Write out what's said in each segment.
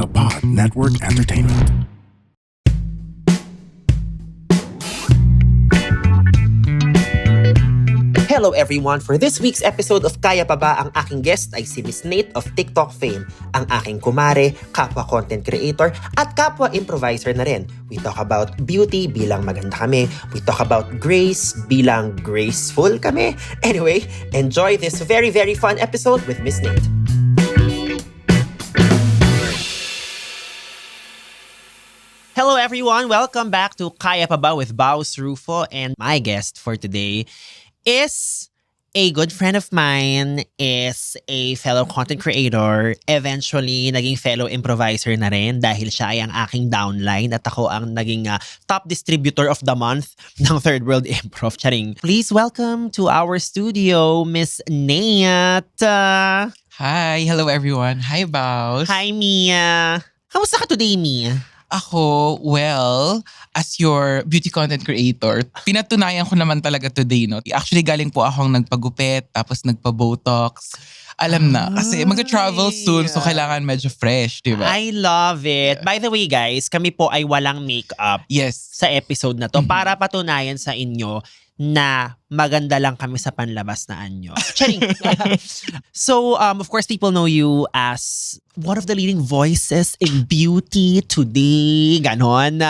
the Pod Network Entertainment. Hello everyone! For this week's episode of Kaya Pa Ba, ang aking guest ay si Miss Nate of TikTok fame, ang aking kumare, kapwa content creator, at kapwa improviser na rin. We talk about beauty bilang maganda kami. We talk about grace bilang graceful kami. Anyway, enjoy this very fun episode with Miss Nate. Hello everyone! Welcome back to Kaya Pa Ba with Baus Rufo, and my guest for today is a good friend of mine, is a fellow content creator, eventually naging fellow improviser na rin dahil siya ay ang aking downline at ako ang naging top distributor of the month ng Third World Improv. Charing. Please welcome to our studio, Miss Nate. Hi! Hello everyone! Hi, Baus! Hi, Mia. Kamusta ka today, Mia? Ako, well, as your beauty content creator, pinatunayan ko naman talaga today, no? Actually, galing po akong nagpagupit, tapos nagpa-botox. Alam na, kasi mag-travel soon, so kailangan medyo fresh, di ba? I love it. Yeah. By the way, guys, kami po ay walang makeup sa episode na to para patunayan sa inyo na maganda lang kami sa panlabas na anyo. Charing. So, of course, people know you as one of the leading voices in beauty today. Ganon.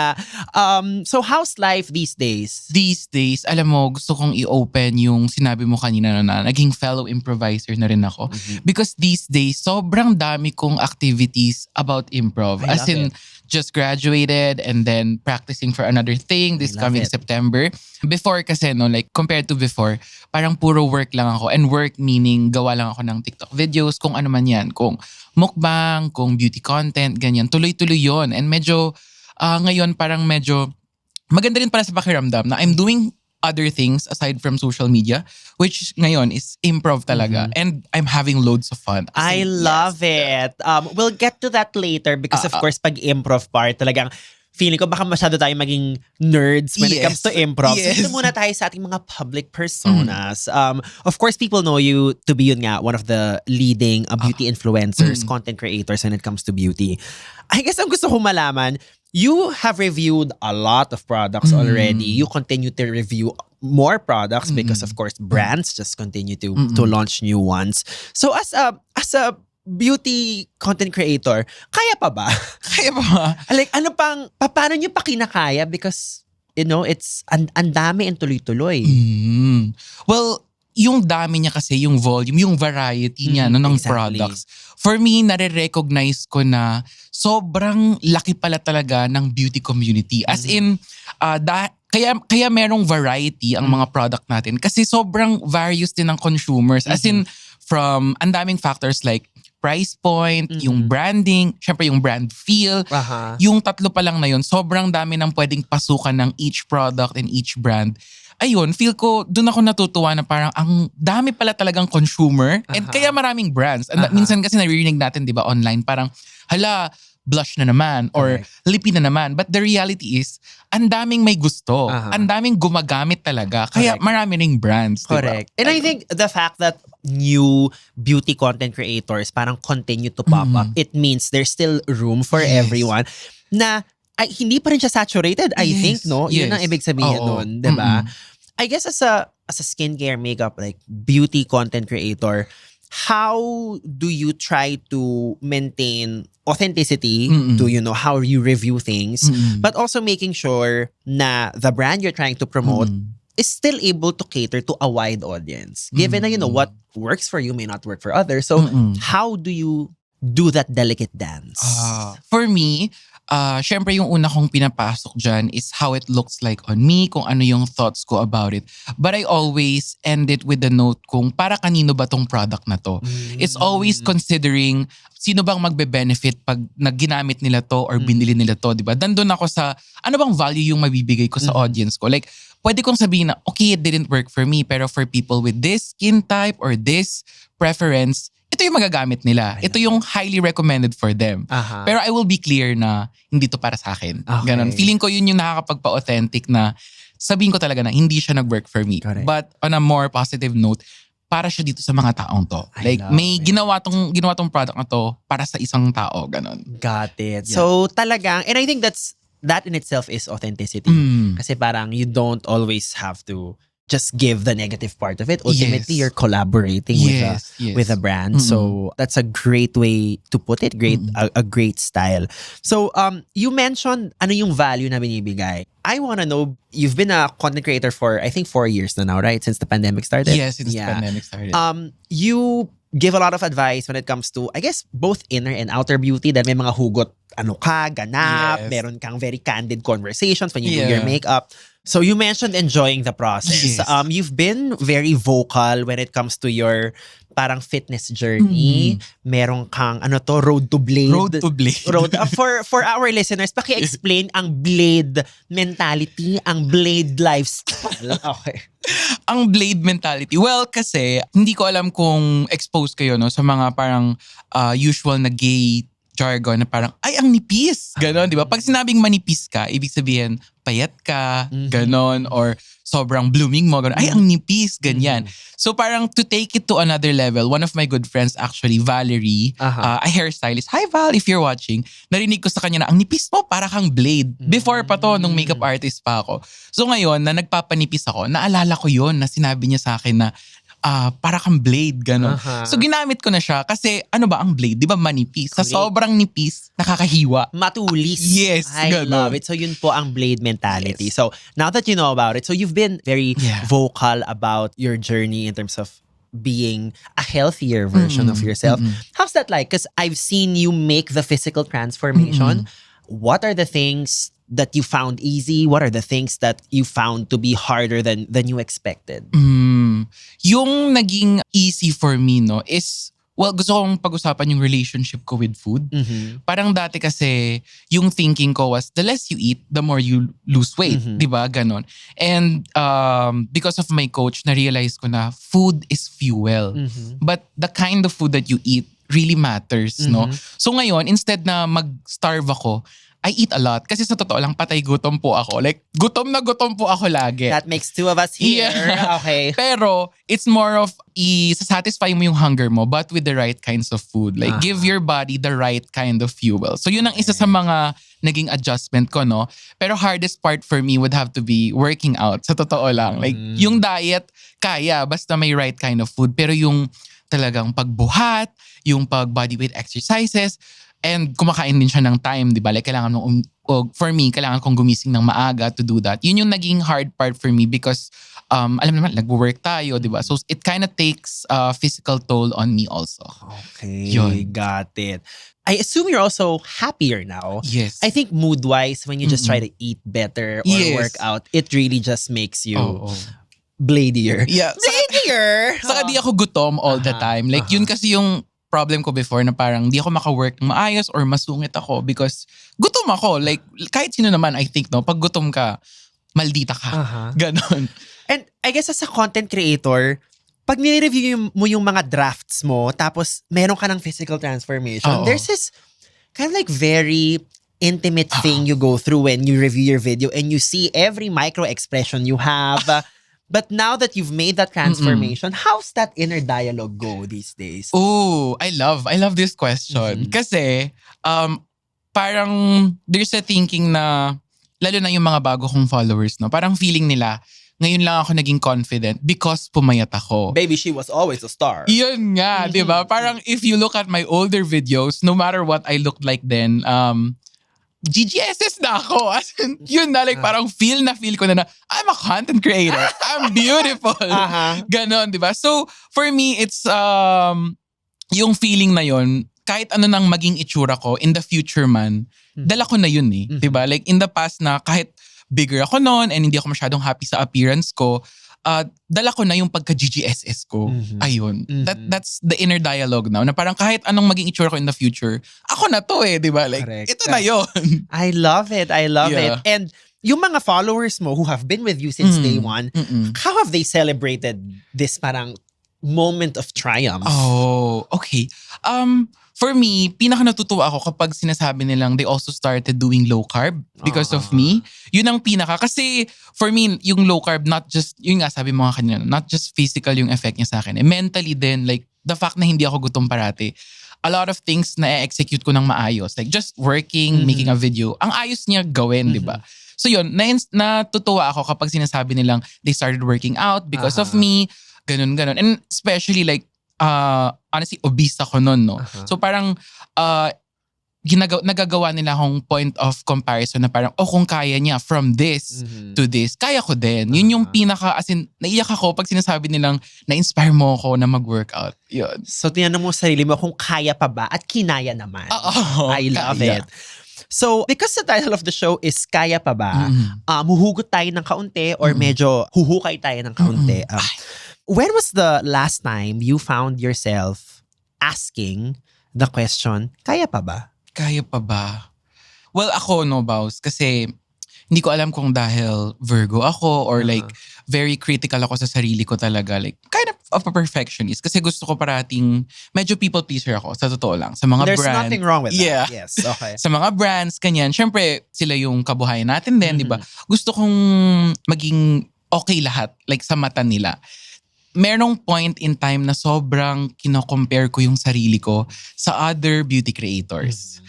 So, how's life these days? These days, alam mo, gusto kong i-open yung sinabi mo kanina na naging fellow improviser na rin ako. Mm-hmm. Because these days, sobrang dami kong activities about improv. As in, just graduated and then practicing for another thing this coming September. Before kasi, no, like compared to before, parang puro work lang ako. And work meaning gawa lang ako ng TikTok videos, kung ano man yan. Kung mukbang, kung beauty content, ganyan. Tuloy-tuloy yon. And medyo, ngayon parang medyo, maganda rin para sa pakiramdam na I'm doing other things aside from social media, which ngayon is improv talaga. Mm-hmm. And I'm having loads of fun. I love it. We'll get to that later because of course, pag improv part, talagang feeling ko baka masyado tayo maging nerds when it comes to improv. So ito muna tayo sa ating mga public personas. Of course, people know you to be yun nga, one of the leading beauty influencers, content creators when it comes to beauty. I guess ang gusto ko malaman, you have reviewed a lot of products already. You continue to review more products because of course brands just continue to launch new ones. So as a beauty content creator, kaya pa ba? Kaya pa ba? Like paano nyo pa kinakaya? Because you know, it's ang dami and tuloy-tuloy. Well, yung dami niya kasi, yung volume, yung variety niya ng products. For me, nare-recognize ko na sobrang laki pala talaga ng beauty community. As in, kaya merong variety ang mga product natin. Kasi sobrang various din ng consumers. As in, from ang daming factors like price point, yung branding, syempre yung brand feel. Yung tatlo pa lang na yun, sobrang dami ng pwedeng pasukan ng each product and each brand. Ayun, feel ko, doon ako natutuwa na parang ang dami pala talagang consumer and kaya maraming brands. And minsan kasi naririnig natin, di ba, online, parang, hala, blush na naman or lippy na naman. But the reality is, ang daming may gusto. Ang daming gumagamit talaga. Kaya marami ring brands. Correct. Diba? And I think the fact that new beauty content creators parang continue to pop up, it means there's still room for everyone na hindi pa rin siya saturated, I think, no? Yun ang ibig sabihin nun, diba? I guess as a skincare, makeup, like beauty content creator, how do you try to maintain authenticity to, you know, how you review things, but also making sure na the brand you're trying to promote is still able to cater to a wide audience? Given na, you know, what works for you may not work for others. So, how do you do that delicate dance? For me, syempre yung una kong pinapasok dyan is how it looks like on me, kung ano yung thoughts ko about it. But I always end it with the note kung para kanino ba tong product na to. It's always considering sino bang magbe-benefit pag ginamit nila to or binili nila to, di ba? Dandun ako sa ano bang value yung mabibigay ko sa audience ko. Like, pwede kong sabihin na, okay, it didn't work for me, pero for people with this skin type or this preference, ito yung magagamit nila. Ito yung highly recommended for them. Pero I will be clear na hindi to para sa akin. Ganon. Feeling ko yun yung nakakapagpa-authentic na sabihin ko talaga na hindi siya nag-work for me. Correct. But on a more positive note, para siya dito sa mga taong to. I Like, love may it. ginawa tong product na to para sa isang tao, ganon. Got it. Yeah. So talagang, and I think that in itself is authenticity. Mm. Kasi parang you don't always have to just give the negative part of it. Ultimately, Yes. you're collaborating Yes. with a brand. So that's a great way to put it. A great style. So you mentioned ano yung value na binibigay. I want to know, you've been a content creator for I think 4 years now, right? Since the pandemic started. Yes, since the pandemic started. You give a lot of advice when it comes to, I guess, both inner and outer beauty. That may mga hugot, ano ka, ganap, Yes. meron kang very candid conversations when you do Yeah. your makeup. So you mentioned enjoying the process. Yes. You've been very vocal when it comes to your parang fitness journey. Meron kang, road to blade. Road to Blade. For our listeners, paki-explain ang blade mentality, ang blade lifestyle. Okay. Ang Blade mentality. Well, kasi hindi ko alam kung exposed kayo no sa mga parang usual na gay jargon na parang, ay, ang nipis. Ganon, di ba? Pag sinabing manipis ka, ibig sabihin, payat ka, ganon, or sobrang blooming mo, ganon. Ay, ang nipis, ganyan. So parang to take it to another level, one of my good friends actually, Valerie, a hairstylist. Hi Val, if you're watching, narinig ko sa kanya na, ang nipis mo, para kang Blade. Before pa to, nung makeup artist pa ako. So ngayon, na nagpapanipis ako, naalala ko yon na sinabi niya sa akin na, para kang Blade, gano'n. So ginamit ko na siya kasi ano ba ang Blade? Di ba manipis? Sa Correct. sobrang nipis, nakakahiwa. Matulis. Yes, I ganun. love it. So yun po ang blade mentality. Yes. So now that you know about it, so you've been very Yeah. vocal about your journey in terms of being a healthier version of yourself. How's that like? Because I've seen you make the physical transformation. What are the things that you found easy? What are the things that you found to be harder than you expected? Yung naging easy for me, no, is, well, gusto kong pag-usapan yung relationship ko with food. Parang dati kasi, yung thinking ko was, the less you eat, the more you lose weight. Di ba? Ganon. And because of my coach, na-realize ko na food is fuel. But the kind of food that you eat really matters, no? So ngayon, instead na mag-starve ako, I eat a lot. Kasi sa totoo lang, patay gutom po ako. Like, gutom na gutom po ako lagi. That makes two of us here. Yeah. Okay. Pero, it's more of, satisfy mo yung hunger mo, but with the right kinds of food. Like, give your body the right kind of fuel. So, yun ang isa sa mga naging adjustment ko, no? Pero hardest part for me would have to be working out. Sa totoo lang. Like, yung diet, kaya, basta may right kind of food. Pero yung talagang pagbuhat, yung pag-body weight exercises, and kumakain din siya ng time, di ba? Like, kailangan mong, for me, kailangan kong gumising ng maaga to do that. Yun yung naging hard part for me because, alam naman, nag-work tayo, di ba? So, it kind of takes a physical toll on me also. Okay. Yun. Got it. I assume you're also happier now. Yes. I think mood-wise, when you just try to eat better or Yes. work out, it really just makes you Oo. bladier. Yeah. Bladier! Saka di ako gutom all the time. Like, yun kasi yung problem ko before na parang di ako maka-work ng maayos or masungit ako because gutom ako. Like, kahit sino naman, I think, no? Pag gutom ka, maldita ka. Ganon. And I guess as a content creator, pag nire-review mo yung mga drafts mo, tapos meron ka ng physical transformation, Oo. there's this kind of like very intimate thing you go through when you review your video and you see every micro expression you have. But now that you've made that transformation, how's that inner dialogue go these days? Oh, I love this question. Kasi, parang there's a thinking na, lalo na yung mga bago kong followers, no? Parang feeling nila, ngayon lang ako naging confident because pumayat ako. Baby, she was always a star. Yun nga, di ba? Parang if you look at my older videos, no matter what I looked like then, GGSS na ako. As in, yun na, like parang feel ko na I'm a content creator. I'm beautiful. Ganon, di ba? So, for me, it's yung feeling na yun, kahit ano nang maging itsura ko, in the future man, dala ko na yun eh. Di ba? Like in the past na kahit bigger ako noon and hindi ako masyadong happy sa appearance ko, dala ko na yung pagka-GGSS ko. Ayun. That's the inner dialogue now. Na parang kahit anong maging itsura ko in the future, ako na to eh, di ba? Like, Correct. ito na yun. I love it. I love Yeah. it. And yung mga followers mo who have been with you since day one, how have they celebrated this parang moment of triumph? Oh, okay. For me, pinaka natutuwa ako kapag sinasabi nilang they also started doing low carb because of me. Yun ang pinaka. Kasi for me, yung low carb, not just, yun nga sabi mo nga kanina, not just physical yung effect niya sa akin. Mentally din, like the fact na hindi ako gutom parati. A lot of things na execute ko ng maayos. Like just working, making a video. Ang ayos niya gawin, di ba? So yun, natutuwa ako kapag sinasabi nilang they started working out because of me. Ganun. And especially like, honestly, obese ako nun, no? So parang, nagagawa nila akong point of comparison na parang, kung kaya niya from this to this, kaya ko din. Yun yung pinaka, as in, naiyak ako pag sinasabi nilang, na-inspire mo ako na mag-workout. Yun. So, tinanong mo sa sarili mo kung kaya pa ba at kinaya naman. I love it. So, because the title of the show is Kaya Pa Ba, huhugot tayo ng kaunti or medyo huhukay tayo ng kaunti. When was the last time you found yourself asking the question, kaya pa ba? Kaya pa ba? Well, ako no, Baus, kasi hindi ko alam kung dahil Virgo ako or like very critical ako sa sarili ko talaga. Like kind of a perfectionist. Kasi gusto ko parating, medyo people pleaser ako, sa totoo lang. Sa mga There's brands. nothing wrong with that. Yeah. Yes, okay. Sa mga brands, kanyan. Syempre, sila yung kabuhayan natin din, di ba? Gusto kong maging okay lahat. Like sa mata nila. Merong point in time na sobrang kino-compare ko yung sarili ko sa other beauty creators.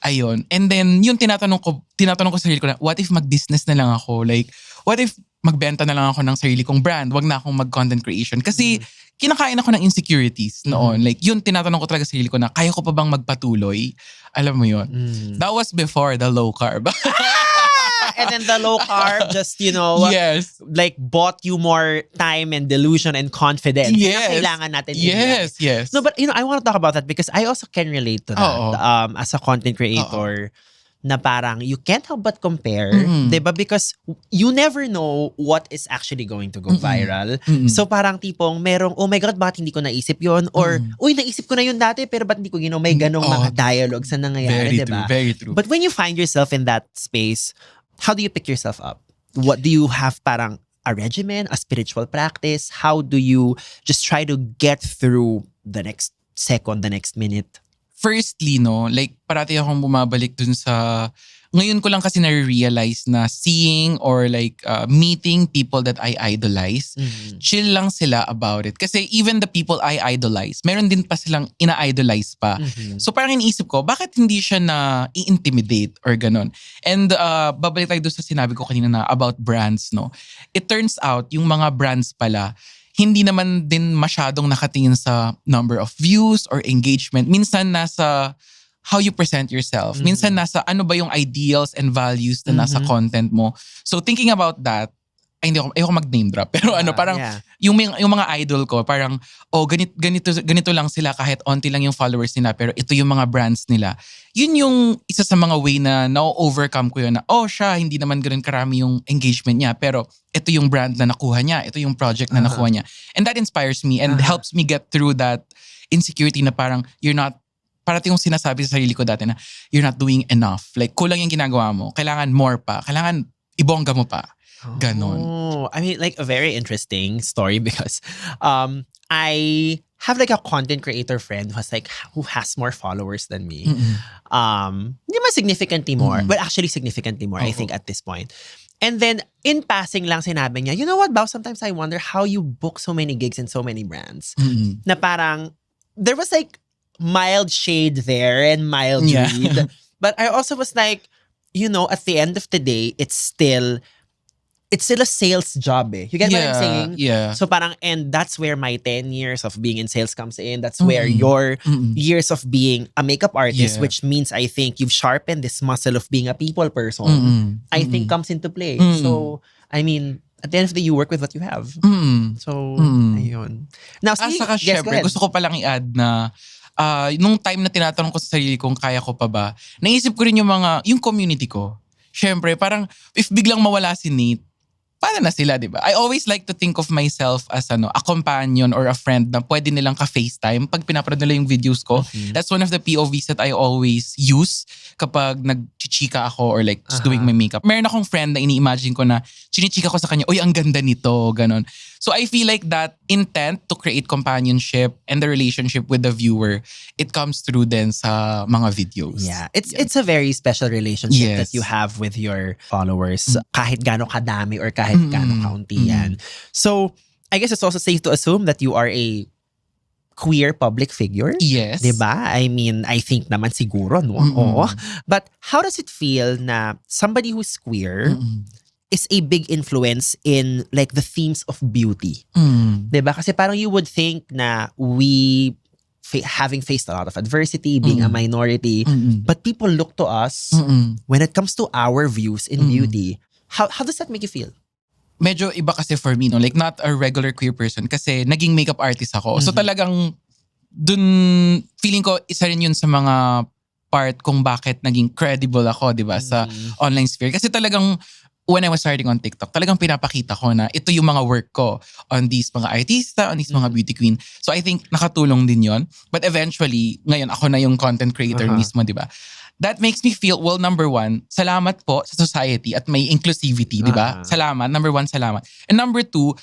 Ayun. And then, yung tinatanong ko sa sarili ko na, what if mag-business na lang ako? Like, what if magbenta na lang ako ng sarili kong brand? Wag na akong mag-content creation. Kasi, kinakain ako ng insecurities noon. Like, yun tinatanong ko talaga sa sarili ko na, kaya ko pa bang magpatuloy? Alam mo yun? That was before the low carb. And then the low carb just, yes. like bought you more time and delusion and confidence. Yes. Na kailangan natin. Yes. No, but I want to talk about that because I also can relate to that. As a content creator, na parang you can't help but compare, diba? Because you never know what is actually going to go viral. So parang tipong merong, oh my God, bakit hindi ko naisip yon? Or, uy, naisip ko na yun dati, pero ba't hindi ko ginawa? May ganong mga dialogues na nangyayari, diba? Very true. But when you find yourself in that space, how do you pick yourself up? What do you have parang a regimen, a spiritual practice? How do you just try to get through the next second, the next minute? Firstly, no, like parati akong bumabalik dun sa, ngayon ko lang kasi na-realize na seeing or like meeting people that I idolize, chill lang sila about it. Kasi even the people I idolize, meron din pa silang ina-idolize pa. So parang iniisip ko, bakit hindi siya na i-intimidate or ganon? And babalik tayo doon sa sinabi ko kanina na about brands, no? It turns out, yung mga brands pala, hindi naman din masyadong nakatingin sa number of views or engagement. Minsan nasa how you present yourself. Minsan nasa ano ba yung ideals and values na nasa content mo. So thinking about that, ayoko mag-name drop. Pero parang yung mga idol ko, parang ganito lang sila kahit onti lang yung followers nila pero ito yung mga brands nila. Yun yung isa sa mga way na na-overcome ko yun na siya, hindi naman ganun karami yung engagement niya pero ito yung brand na nakuha niya, ito yung project na nakuha niya. And that inspires me and helps me get through that insecurity na parang parating yung sinasabi sa sarili ko dati na you're not doing enough. Like kulang yung ginagawa mo. Kailangan more pa. Kailangan ibongga mo pa. Ganon. Oh, I mean, like a very interesting story because I have like a content creator friend who has more followers than me. Hindi man significantly more, but actually significantly more, I think, at this point. And then, in passing lang sinabi niya, you know what, Bao, sometimes I wonder how you book so many gigs and so many brands. Na parang, there was like mild shade there and mild read. But I also was like, at the end of the day, it's still a sales job eh. You get what I'm saying? Yeah. So parang, and that's where my 10 years of being in sales comes in. That's where your years of being a makeup artist, which means I think you've sharpened this muscle of being a people person, I think comes into play. So, I mean, at the end of the day, you work with what you have. So, ayun. Now, saka syempre, gusto ko palang i-add na nung time na tinatanong ko sa sarili kung kaya ko pa ba, naisip ko rin yung community ko. Syempre, parang if biglang mawala si Nate, paano na sila, di ba? I always like to think of myself as a companion or a friend na pwede nilang ka-FaceTime pag pinapanood nila yung videos ko. That's one of the POVs that I always use kapag nag-chichika ako or like just doing my makeup. Meron akong friend na ini-imagine ko na chinichika ko sa kanya, oy, ang ganda nito, ganon. So I feel like that intent to create companionship and the relationship with the viewer, it comes through din sa mga videos. Yeah, it's a very special relationship Yes. that you have with your followers. Kahit gaano kadami or kahit gaano kaunti yan. So, I guess it's also safe to assume that you are a queer public figure. Yes. Diba? I mean, I think naman siguro, no? Oo. But how does it feel na somebody who's queer is a big influence in like the themes of beauty? Diba? Kasi parang you would think na we having faced a lot of adversity, being a minority, but people look to us when it comes to our views in beauty. How does that make you feel? Medyo iba kasi for me, no? Like not a regular queer person kasi naging makeup artist ako. So talagang dun, feeling ko isa rin yun sa mga part kung bakit naging credible ako, di ba, sa online sphere. Kasi talagang when I was starting on TikTok, talagang pinapakita ko na ito yung mga work ko on these mga artista, on these mga beauty queen. So I think nakatulong din yon. But eventually, ngayon ako na yung content creator mismo, di ba? That makes me feel, well, number one, salamat po sa society at may inclusivity, di ba? Salamat. Number one, salamat. And number two,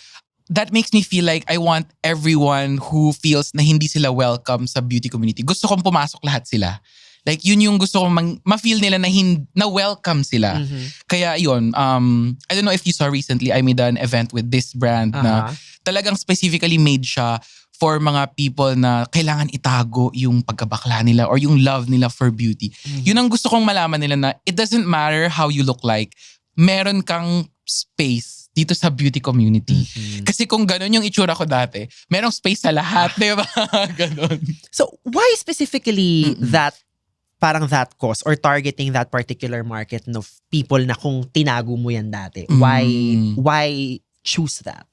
that makes me feel like I want everyone who feels na hindi sila welcome sa beauty community. Gusto kong pumasok lahat sila. Like, yun yung gusto kong ma-feel nila na welcome sila. Kaya yun, I don't know if you saw recently, I made an event with this brand na talagang specifically made siya for mga people na kailangan itago yung pagkabakla nila or yung love nila for beauty. Yun ang gusto kong malaman nila na it doesn't matter how you look like. Meron kang space dito sa beauty community. Kasi kung ganun yung itsura ko dati, merong space sa lahat, di ba? Ganun. So, why specifically that cause or targeting that particular market of people na kung tinago mo yan dati? Why choose that?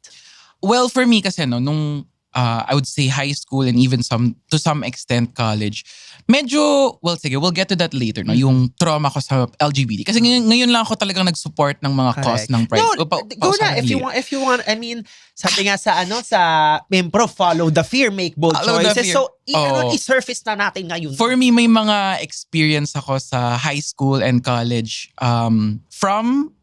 Well, for me kasi nung I would say high school and even to some extent college, medyo, well sige, we'll get to that later, no? Yung trauma ko sa LGBT. Kasi ngayon lang ako talagang nag-support ng mga cause ng Pride. No, go na if you want. I mean, sabi nga sa Impro, follow the fear, make bold Follow the choices. fear. So, i-surface na natin ngayon. For me, may mga experience ako sa high school and college from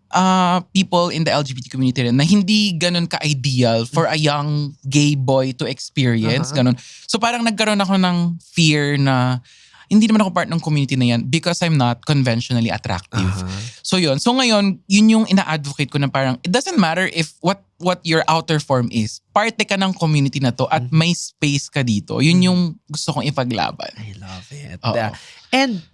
people in the LGBT community rin na hindi ganun ka-ideal for a young gay boy to experience. Ganun. So parang nagkaroon ako ng fear na hindi naman ako part ng community na yan because I'm not conventionally attractive. So yun. So ngayon, yun yung ina-advocate ko na parang it doesn't matter if what your outer form is. Parte ka ng community na to at may space ka dito. Yun yung gusto kong ipaglaban. I love it. Oo. And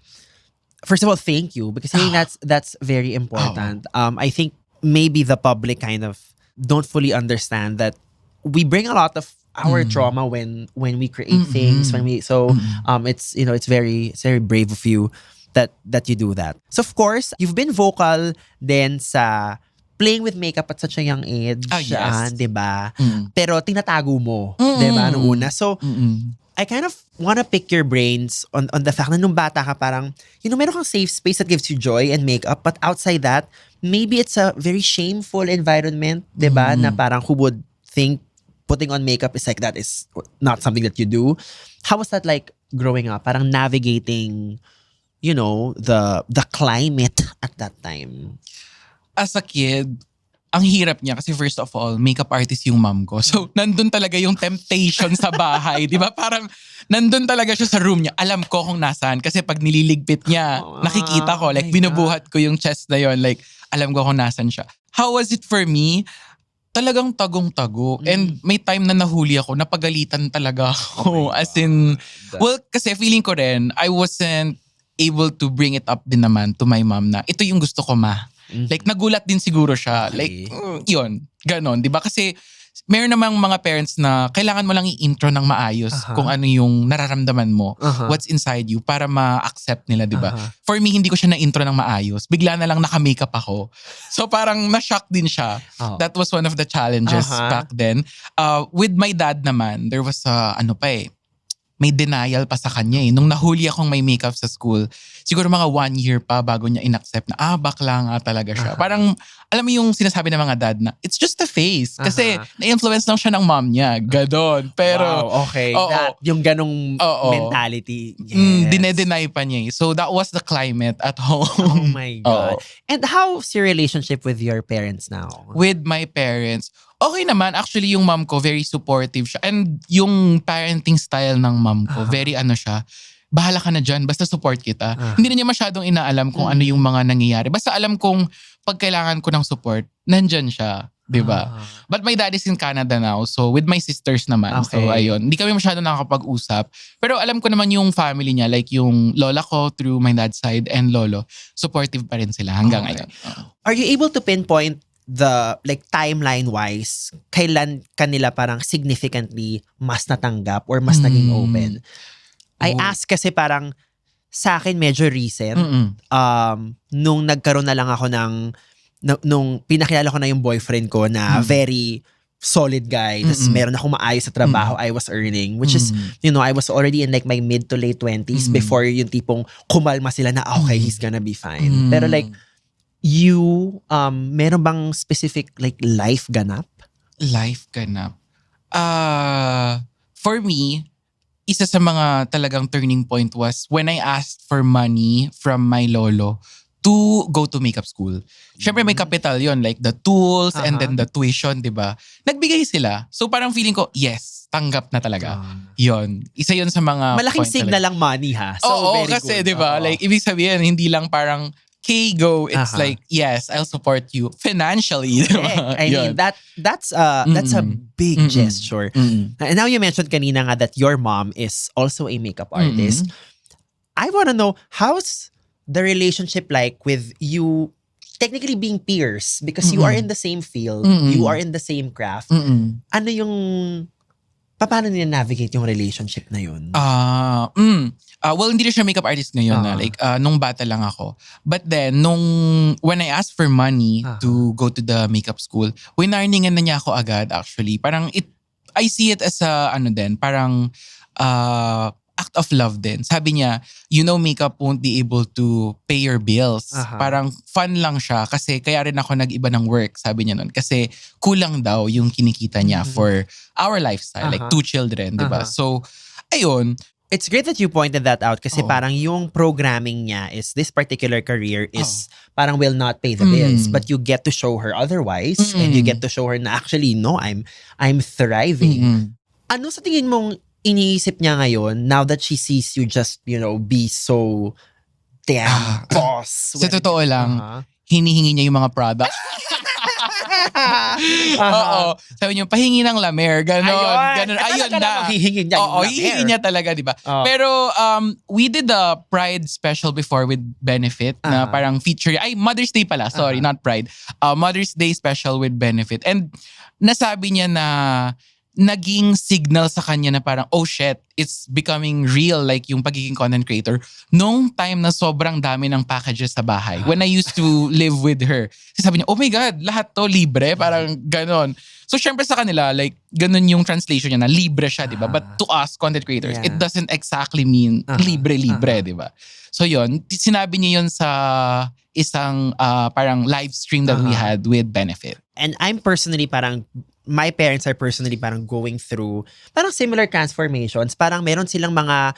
first of all, thank you because I think that's very important. I think maybe the public kind of don't fully understand that we bring a lot of our trauma when we create things, it's very brave of you that you do that. So of course, you've been vocal then sa playing with makeup at such a young age, yes. 'di ba? Pero tinatago mo, 'di ba, noong una. So I kind of want to pick your brains on the fact na nung bata ka parang, meron kang safe space that gives you joy and makeup, but outside that, maybe it's a very shameful environment, diba? Na parang who would think putting on makeup is like that is not something that you do. How was that like growing up? Parang navigating, the climate at that time. As a kid, ang hirap niya kasi first of all, makeup artist yung mom ko. So, nandun talaga yung temptation sa bahay. Di ba? Parang nandun talaga siya sa room niya. Alam ko kung nasaan. Kasi pag nililigpit niya, nakikita ko. Like, binubuhat ko yung chest na yon. Like, alam ko kung nasaan siya. How was it for me? Talagang tagong-tago. And may time na nahuli ako, napagalitan talaga ako. As in, well, kasi feeling ko rin, I wasn't able to bring it up din naman to my mom na ito yung gusto ko, ma. Like, nagulat din siguro siya. Okay. Like, yun. Ganon. Diba? Kasi, meron namang mga parents na kailangan mo lang i-intro ng maayos kung ano yung nararamdaman mo, what's inside you, para ma-accept nila, diba? For me, hindi ko siya na-intro ng maayos. Bigla na lang naka-makeup ako. So, parang na-shock din siya. That was one of the challenges back then. With my dad naman, there was may denial pa sa kanya eh. Nung nahuli akong may makeup sa school, siguro mga 1 year pa bago niya inaccept na bakla nga talaga siya. Parang, alam mo yung sinasabi ng mga dad na, it's just a face. Kasi na-influence lang siya ng mom niya. Ganon. Pero, wow, okay. oo. Yung ganong Oo. mentality. Yes. Dinedenay pa niya eh. So that was the climate at home. Oh my God. Oo. And how's your relationship with your parents now? With my parents, okay naman. Actually, yung mom ko, very supportive siya. And yung parenting style ng mom ko, very siya, bahala ka na dyan, basta support kita. Hindi na niya masyadong inaalam kung ano yung mga nangyayari. Basta alam kong pag kailangan ko ng support, nandyan siya. Diba? But my dad is in Canada now. So with my sisters naman. Okay. So ayun. Hindi kami masyadong nakakapag-usap. Pero alam ko naman yung family niya. Like yung lola ko through my dad's side and lolo. Supportive pa rin sila hanggang ngayon. Are you able to pinpoint the like timeline-wise, kailan kanila parang significantly mas natanggap or mas naging open? I ask kasi parang sa akin medyo recent. Nung nagkaroon na lang ako nung pinakilala ko na yung boyfriend ko na very solid guy. Tapos meron akong maayos sa trabaho I was earning. Which is, I was already in like my mid to late 20s before yung tipong kumalma sila na okay, he's gonna be fine. Pero like, you, meron bang specific like life ganap? Life ganap? For me, isa sa mga talagang turning point was when I asked for money from my lolo to go to makeup school. Syempre may capital yon, like the tools and then the tuition, di ba? Nagbigay sila. So parang feeling ko, yes, tanggap na talaga. Yon. Isa yon sa mga malaking point signal talaga. lang money ha. So Oo, very kasi good. di ba? Like ibig sabihin, hindi lang parang go. It's like, yes, I'll support you financially. Correct. I mean, that's a big gesture. And now you mentioned kanina nga that your mom is also a makeup artist. I want to know, how's the relationship like with you technically being peers because you are in the same field, you are in the same craft. Ano yung paano nila navigate yung relationship na yun? Well, hindi na siya makeup artist ngayon na. Like, nung bata lang ako. But then, when I asked for money to go to the makeup school, winarningan na niya ako agad actually. Parang, I see it as a, parang, act of love din. Sabi niya, makeup won't be able to pay your bills. Parang fun lang siya kasi kaya rin ako nag-iba ng work, sabi niya nun. Kasi kulang daw yung kinikita niya for our lifestyle. Like 2 children, di ba? So, ayun. It's great that you pointed that out kasi parang yung programming niya is this particular career is parang will not pay the bills but you get to show her otherwise and you get to show her na actually no, I'm thriving. Ano sa tingin mong iniisip niya ngayon now that she sees you just, be so damn boss? Sa totoo lang, hinihingi niya yung mga products. Oo. Sabi niyo, pahingi ng lamer. Ganon. Ayun na. Hihingi niya Oo, hihingi niya talaga, di ba? Pero we did a Pride special before with Benefit na parang feature. Mother's Day pala. Sorry, not Pride. Mother's Day special with Benefit. And nasabi niya na naging signal sa kanya na parang, oh shit, it's becoming real like yung pagiging content creator. Nung time na sobrang dami ng packages sa bahay. When I used to live with her. Sabi niya, oh my God, lahat to libre. Parang ganon. So syempre sa kanila, like ganon yung translation niya na libre siya, di ba? But to us, content creators, it doesn't exactly mean libre-libre, di ba? So yun, sinabi niya yun sa isang parang live stream that we had with Benefit. And I'm personally my parents are personally parang going through parang similar transformations. Parang meron silang mga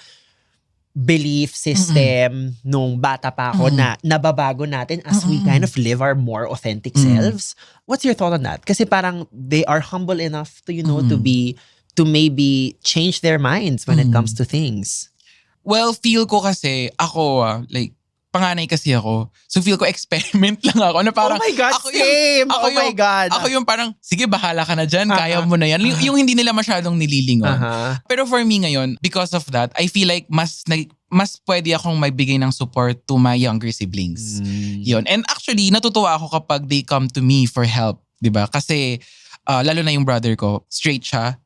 belief system nung bata pa ako na nababago natin as we kind of live our more authentic selves. What's your thought on that? Kasi parang they are humble enough to, to maybe change their minds when it comes to things. Well, feel ko kasi ako, like, panganay kasi ako. So feel ko experiment lang ako. Na parang, oh my God, same! My God. Ako yung parang, sige bahala ka na dyan, kaya mo na yan. Yung hindi nila masyadong nililingon. Pero for me ngayon, because of that, I feel like mas pwede akong magbigay ng support to my younger siblings. Yun. And actually, natutuwa ako kapag they come to me for help. Diba? Kasi, lalo na yung brother ko, straight siya.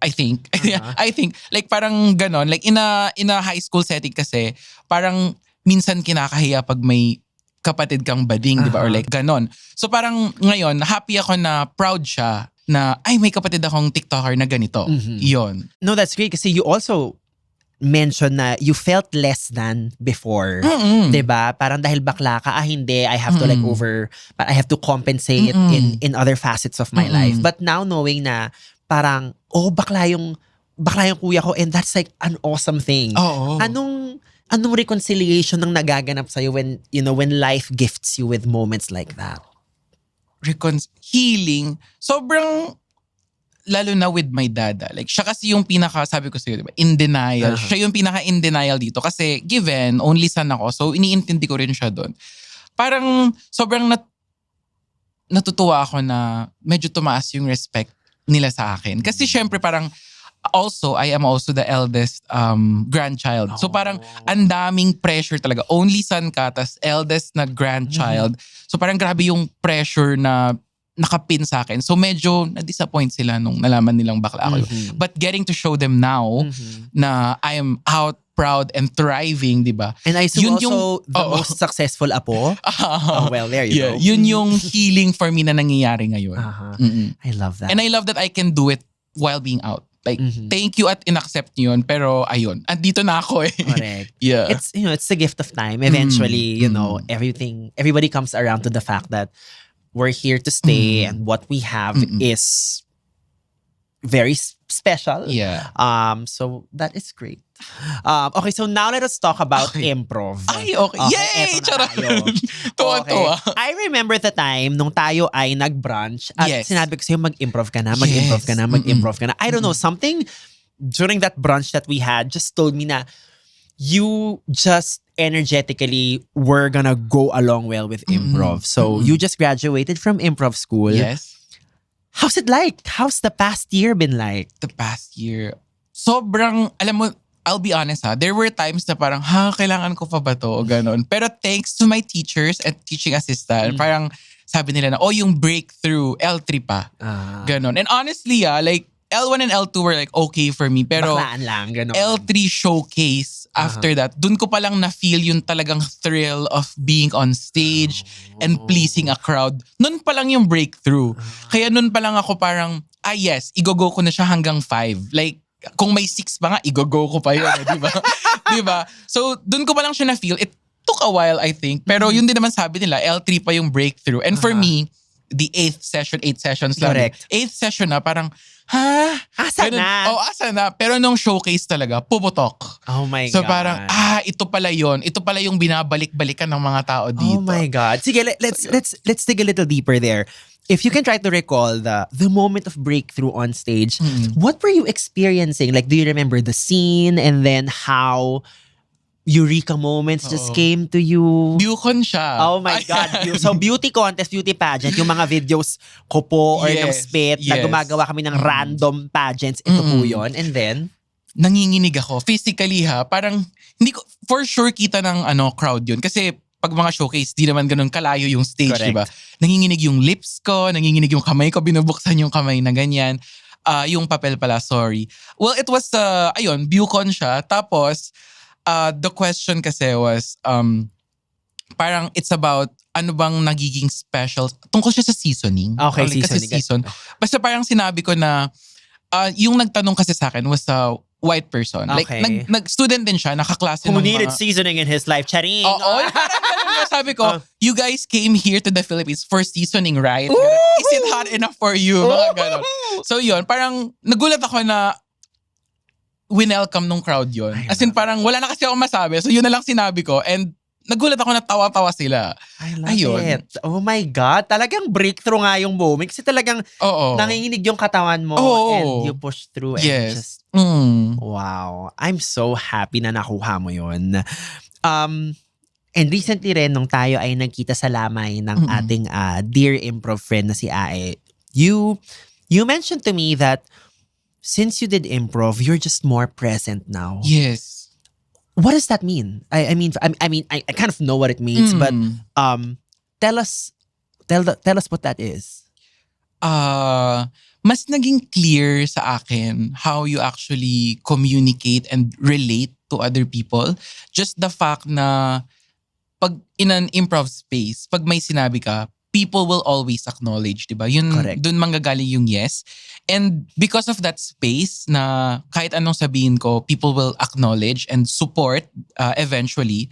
I think. I think. Like parang ganon. Like in a high school setting kasi, parang minsan kinakahiya pag may kapatid kang bading, di ba? Or like ganon. So parang ngayon, happy ako na proud siya na, ay may kapatid akong TikToker na ganito. Yun. No, that's great kasi you also mention na you felt less than before. Mm-mm. 'Di ba? Parang dahil bakla ka, hindi, I have to I have to compensate in other facets of my life. But now knowing na parang bakla yung kuya ko, and that's like an awesome thing. Oo. Anong reconciliation ang nagaganap sa'yo when life gifts you with moments like that? Healing. Sobrang, lalo na with my dad. Like, siya kasi yung sabi ko sa'yo, diba, in denial. Siya yung in denial dito. Kasi given, only son ako. So, iniintindi ko rin siya doon. Parang, sobrang natutuwa ako na medyo tumaas yung respect nila sa akin. Kasi syempre parang, I am also the eldest grandchild. So parang ang daming pressure talaga. Only son ka, tas eldest na grandchild. So parang grabe yung pressure na nakapin sa akin. So medyo na-disappoint sila nung nalaman nilang bakla ako. But getting to show them now na I am out, proud, and thriving, di ba? And I assume the most successful apo? Well, there you go. Yun yung healing for me na nangyayari ngayon. I love that. And I love that I can do it while being out. Like, thank you at inaccept niyo yun. Pero ayun, andito na ako eh. Correct. Yeah. It's the gift of time. Eventually, everybody comes around to the fact that we're here to stay and what we have is very special. Yeah. So that is great. Okay, so now let us talk about improv. Ay, okay. Yay! Eto na tayo. Tuwa-tuwa. I remember the time nung tayo ay nag-brunch at Yes. sinabi ko sa'yo mag-improv ka na. I don't know, something during that brunch that we had just told me na you just energetically were gonna go along well with improv. So you just graduated from improv school. Yes. How's it like? How's the past year been like? The past year, sobrang, alam mo, I'll be honest there were times na parang, kailangan ko pa ba to? O ganon. Pero thanks to my teachers and teaching assistant, parang sabi nila na, yung breakthrough, L3 pa. Ganon. And honestly, like, L1 and L2 were like okay for me. Pero Baklaan lang, ganon. L3 showcase, after that, dun ko palang na-feel yung talagang thrill of being on stage and pleasing a crowd. Nun palang yung breakthrough. Kaya nun palang ako parang, yes, igogo ko na siya hanggang 5. Like, kung may 6 pa nga, igogo ko pa yun, di ba? Di ba? So, dun ko palang siya na-feel. It took a while, I think. Pero yun din naman sabi nila, L3 pa yung breakthrough. And for me, the 8th sessions lang. Correct. 8th session na, parang, Asa ganun. na? Asa na. Pero nung showcase talaga, puputok. Oh my So God. parang, ito pala yon. Ito pala yung binabalik-balikan ng mga tao dito. Oh my God. Sige, let's dig a little deeper there. If you can try to recall the moment of breakthrough on stage, what were you experiencing? Like, do you remember the scene and then how eureka moments just came to you? Bucon siya. Oh my God. So beauty contest, beauty pageant, yung mga videos ko po or ng Yes, spit na yes. gumagawa kami ng random pageants. Ito po yun. And then? Nanginginig ako. Physically parang, hindi ko, for sure kita ng crowd yun. Kasi pag mga showcase, di naman ganun kalayo yung stage, Correct. diba? Nanginginig yung lips ko, nanginginig yung kamay ko, binubuksan yung kamay na ganyan. Yung papel pala, sorry. Well, it was, Bucon siya. Tapos, the question kasi was, parang it's about ano bang nagiging special. Tungkol siya sa seasoning. Okay, Kasi seasoning. Basta parang sinabi ko na, yung nagtanong kasi sa akin was a white person. Okay. Like, nag-student din siya, nakaklase Who ng needed mga... seasoning in his life? Charing! Oo, parang ganun nga sabi ko, you guys came here to the Philippines for seasoning, right? Ooh! Is it hot enough for you? Mga ganon. So yun, parang nagulat ako na winelcome nung crowd yun. As in parang wala na kasi ako masabi. So yun na lang sinabi ko and nagulat ako na tawa-tawa sila. I love Ayun. it. Oh my God. Talagang breakthrough nga yung moment. Kasi talagang Oo. nanginginig yung katawan mo Oo. and you push through and Yes. just, Mm. wow. I'm so happy na nakuha mo yun. And recently rin, nung tayo ay nagkita sa lamay ng ating dear improv friend na si Ae, you mentioned to me that since you did improv, you're just more present now. Yes. What does that mean? I mean, I kind of know what it means, but tell us what that is. Mas naging clear sa akin how you actually communicate and relate to other people. Just the fact na pag in an improv space, pag may sinabi ka, people will always acknowledge, di ba? Yun, Correct. dun manggagaling yung yes. And because of that space na kahit anong sabihin ko, people will acknowledge and support eventually,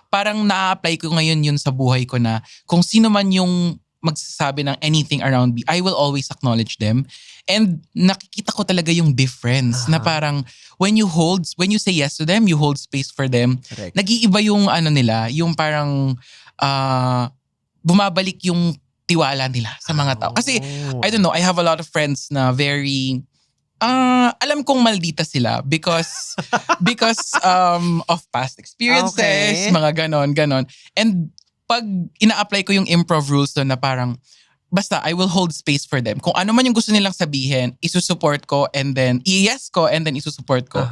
parang na-apply ko ngayon yun sa buhay ko na kung sino man yung magsasabi ng anything around me, I will always acknowledge them. And nakikita ko talaga yung difference na parang when you say yes to them, you hold space for them. Correct. Nag-iiba yung ano nila, yung parang bumabalik yung tiwala nila sa mga tao. Kasi I don't know, I have a lot of friends na very alam kong maldita sila because of past experiences, Okay. mga ganon. And pag ina-apply ko yung improv rules doon na parang basta I will hold space for them. Kung ano man yung gusto nilang sabihin, isusupport ko and then i-yes ko and then isusupport ko.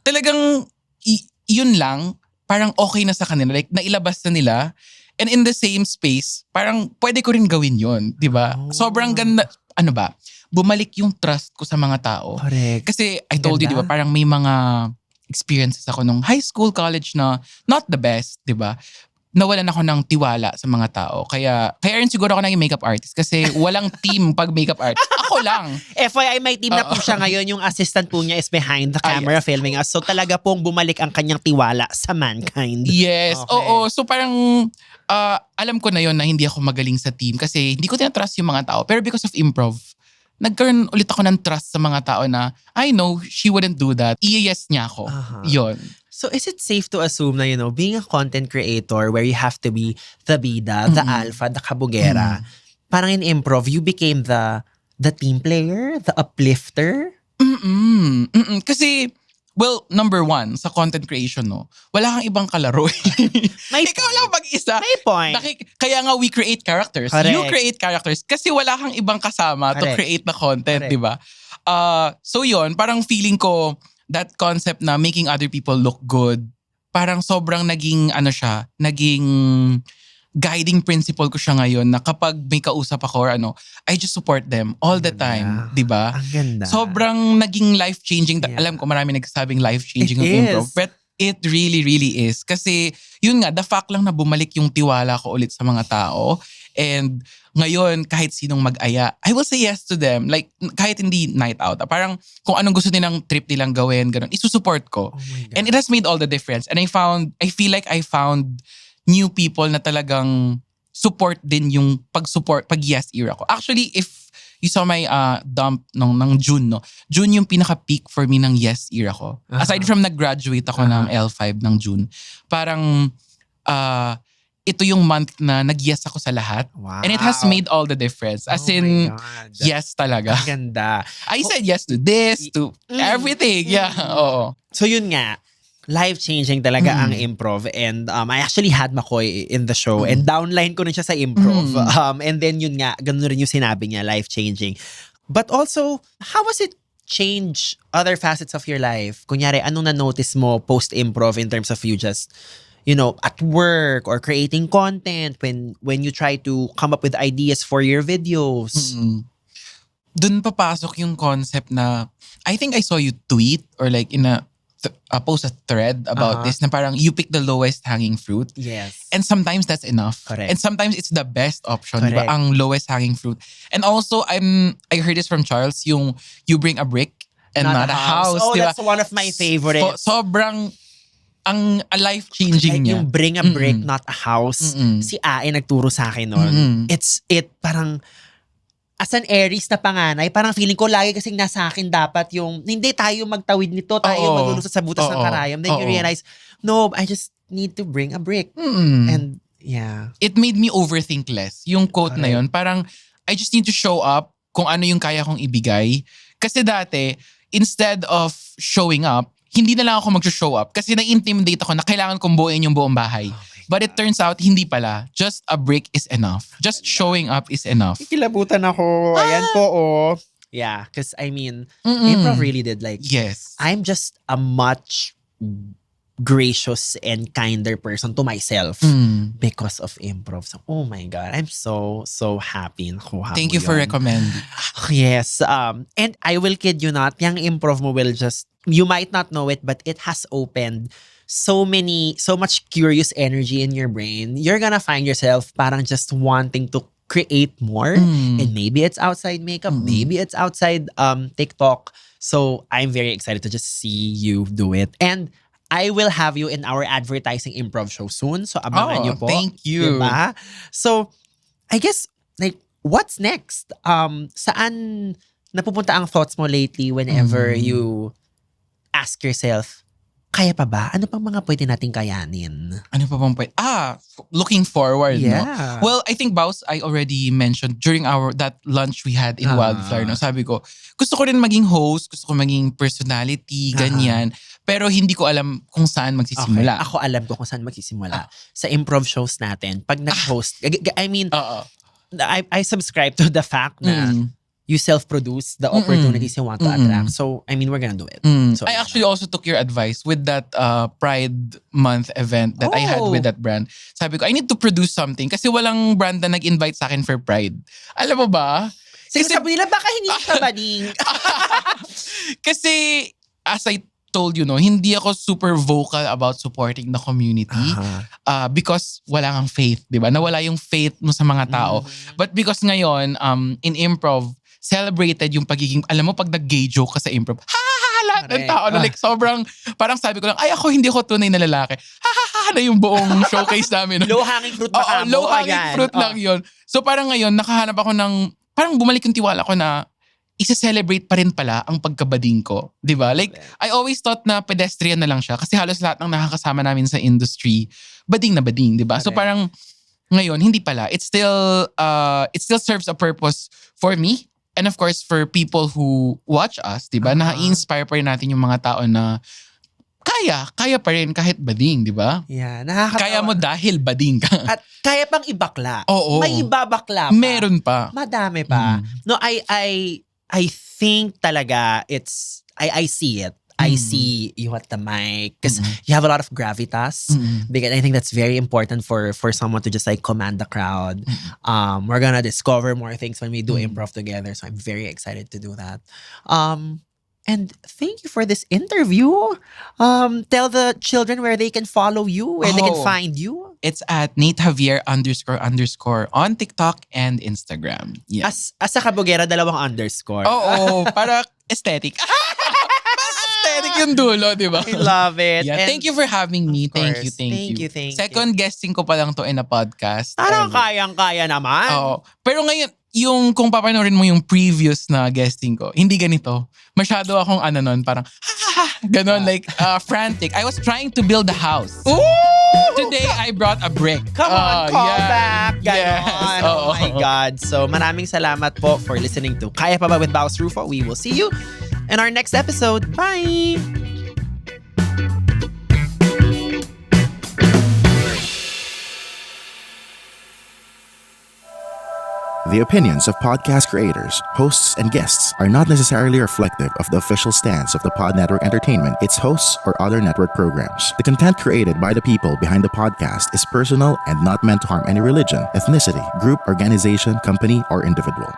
Talagang yun lang, parang okay na sa kanila. Like nailabas na nila. And in the same space, parang pwede ko rin gawin yun. Diba? Sobrang ganda. Ano ba? Bumalik yung trust ko sa mga tao. Correct. Kasi I told you, Ganda. di ba, parang may mga experiences ako nung high school, college na not the best, di ba? Nawalan ako ng tiwala sa mga tao. Kaya rin siguro ako naging makeup artist kasi walang team pag makeup artist. Ako lang. FYI, may team na po siya ngayon. Yung assistant po niya is behind the camera filming us. So talaga pong bumalik ang kanyang tiwala sa mankind. Yes. Okay. Oo. So parang alam ko na yon na hindi ako magaling sa team kasi hindi ko tinatrust yung mga tao. Pero because of improv, nagkaroon ulit ako ng trust sa mga tao na I know she wouldn't do that. I-yes niya ako. Yon. So is it safe to assume na, being a content creator where you have to be the bida, the alpha, the kabugera, parang in improv, you became the team player, the uplifter? Kasi, well, number one, sa content creation, no, wala kang ibang kalaro. May Ikaw lang mag-isa. May point. Kaya nga we create characters. Correct. You create characters kasi wala kang ibang kasama to Correct. create the content, Correct. di ba? So yon, parang feeling ko that concept na making other people look good, parang sobrang naging guiding principle ko siya ngayon na kapag may kausap ako or I just support them all the time, di ba? Ang ganda. Sobrang naging life-changing. Yeah. Alam ko marami nagsasabing life-changing It ng improv. is. But it really, really is. Kasi yun nga, the fact lang na bumalik yung tiwala ko ulit sa mga tao. And ngayon, kahit sinong mag-aya, I will say yes to them. Like, kahit hindi night out. Parang kung anong gusto nilang trip nilang gawin, ganun, isusupport ko. Oh my God. And it has made all the difference. And I feel like I found new people na talagang support din yung pag-yes era ko. Actually, if you saw my dump ng June, no? June yung pinaka-peak for me ng yes era ko. Aside from nag-graduate ako ng L5 ng June, parang ito yung month na nag-yes ako sa lahat. Wow. And it has made all the difference. As Oh in, my God. yes talaga. Ang ganda. I said yes to this, to everything. Yeah, oo. So yun nga, life-changing talaga ang improv. And I actually had McCoy in the show and downline ko rin siya sa improv. And then yun nga, ganun rin yung sinabi niya, life-changing. But also, how was it change other facets of your life? Kunyari, anong na-notice mo post-improv in terms of you just, at work or creating content when you try to come up with ideas for your videos? Dun papasok yung concept na I think I saw you tweet or like in a post a thread about this na parang you pick the lowest hanging fruit. Yes. And sometimes that's enough. Correct. And sometimes it's the best option, di ba? Correct. Ang lowest hanging fruit. And also I heard this from Charles, yung you bring a brick and not a house. Oh, di ba? that's one of my favorites. Sobrang a life-changing Like niya. yung bring a brick, not a house. Si Ae nagturo sa akin nun. It parang, as an Aries na panganay, parang feeling ko lagi kasing nasa akin dapat yung, hindi tayo magtawid nito, tayo Oo. maglulusot sa butas ng Oo. karayom. Then you Oo. realize, no, I just need to bring a brick. And yeah. It made me overthink less. Yung quote na yun, parang I just need to show up kung ano yung kaya kong ibigay. Kasi dati, instead of showing up, hindi na lang ako mag-show up kasi na-intimidate ako na kailangan kong buuin yung buong bahay. But it turns out, hindi pala. Just a brick is enough. Just showing up is enough. Kilabutan ako. Ayan po, oh. Yeah, because I mean, improv really did like, Yes. I'm just a much gracious and kinder person to myself because of improv. So, oh my God, I'm so happy. Nakuha Thank mo you for yun. recommending. Yes. And I will kid you not, yung improv mo will just, you might not know it, but it has opened so much curious energy in your brain. You're gonna find yourself parang just wanting to create more. And maybe it's outside makeup, maybe it's outside TikTok. So I'm very excited to just see you do it. And I will have you in our advertising improv show soon. So abangan niyo po. Thank you. Diba? So I guess, like, what's next? Saan napupunta ang thoughts mo lately whenever you ask yourself, kaya pa ba? Ano pang mga pwede nating kayanin? Ano pa bang pwede? Looking forward, no? Yeah. Well, I think, Baus, I already mentioned during that lunch we had in Wildflower, no? Sabi ko, gusto ko rin maging host, gusto ko maging personality, ganyan. Pero hindi ko alam kung saan magsisimula. Okay. Ako alam ko kung saan magsisimula. Sa improv shows natin, pag nag-host, I mean, I subscribe to the fact na you self-produce the opportunities you want to attract. So, I mean, we're gonna do it. So, I actually also took your advice with that Pride Month event that I had with that brand. Sabi ko, I need to produce something kasi walang brand na nag-invite sa akin for Pride. Alam mo ba? sabi nila, baka hindi ka baning. Kasi, as I told you, no, hindi ako super vocal about supporting the community because wala kang faith, di ba? Nawala yung faith mo sa mga tao. But because ngayon, in improv, celebrated yung pagiging, alam mo, pag nag-gay joke ka sa improv, lahat ng tao na like sobrang, parang sabi ko lang, ay hindi ko tunay na lalaki. Na yung buong showcase namin. Low-hanging fruit pa kamo. Low-hanging fruit lang yun. So parang ngayon, nakahanap ako ng, parang bumalik yung tiwala ko na isa-celebrate pa rin pala ang pagkabading ko. Diba? Like, I always thought na pedestrian na lang siya kasi halos lahat ng nakakasama namin sa industry, bading na bading, diba? So parang, ngayon, hindi pala. It still serves a purpose for me. And of course, for people who watch us, diba? Na-inspire pa rin natin yung mga tao na kaya pa rin kahit bading, diba? Yeah, nakakatawa. Kaya mo dahil bading ka. At kaya pang ibakla. Oo. May ibabakla pa. Meron pa. Madami pa. No, I think talaga I see it. I see you at the mic because you have a lot of gravitas. Because I think that's very important for someone to just like command the crowd. We're gonna discover more things when we do improv together. So I'm very excited to do that. And thank you for this interview. Tell the children where they can follow you, where they can find you. It's at Nate Javier _ on TikTok and Instagram. Yes. As a kabugera, 2 underscore. Oo, para aesthetic. Aesthetic yung dulo, di ba? I love it. Yeah, thank you for having me. Thank you. Thank you. Second guesting ko pa lang to in a podcast. Parang kayang-kaya naman. Oo. Pero ngayon, yung kung papanoorin mo yung previous na guesting ko, hindi ganito. Masyado akong parang ganon, like frantic. I was trying to build a house. Ooh! Today, I brought a brick. Come on, call back. Ganon. Yes. Oh my God. So maraming salamat po for listening to Kaya Pa Ba with Baus Rufo. We will see you in our next episode. Bye! The opinions of podcast creators, hosts, and guests are not necessarily reflective of the official stance of the Pod Network Entertainment, its hosts, or other network programs. The content created by the people behind the podcast is personal and not meant to harm any religion, ethnicity, group, organization, company, or individual.